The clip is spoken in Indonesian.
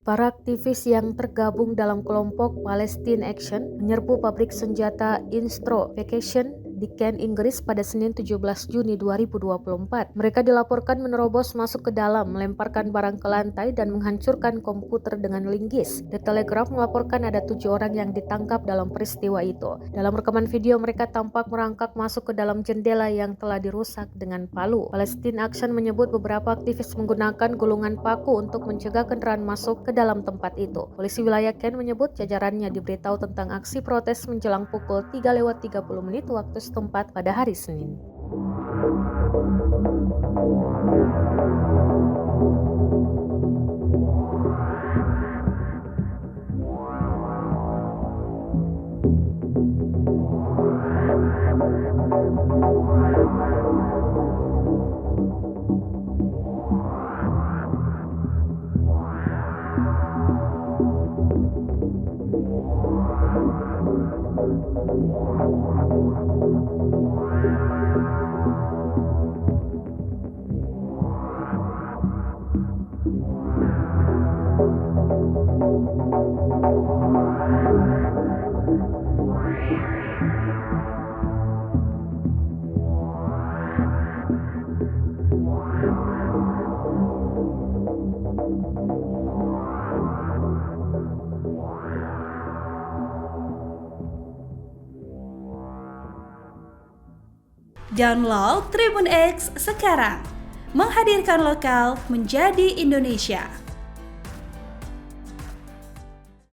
Para aktivis yang tergabung dalam kelompok Palestine Action menyerbu pabrik senjata Vacation di Kent, Inggris pada Senin 17 Juni 2024. Mereka dilaporkan menerobos masuk ke dalam, melemparkan barang ke lantai, dan menghancurkan komputer dengan linggis. The Telegraph melaporkan ada 7 orang yang ditangkap dalam peristiwa itu. Dalam rekaman video, mereka tampak merangkak masuk ke dalam jendela yang telah dirusak dengan palu. Palestine Action menyebut beberapa aktivis menggunakan gulungan paku untuk mencegah kendaraan masuk ke dalam tempat itu. Polisi wilayah Kent menyebut jajarannya diberitahu tentang aksi protes menjelang pukul 3:30 waktu setempat pada hari Senin. Download Tribun X sekarang, menghadirkan lokal menjadi Indonesia.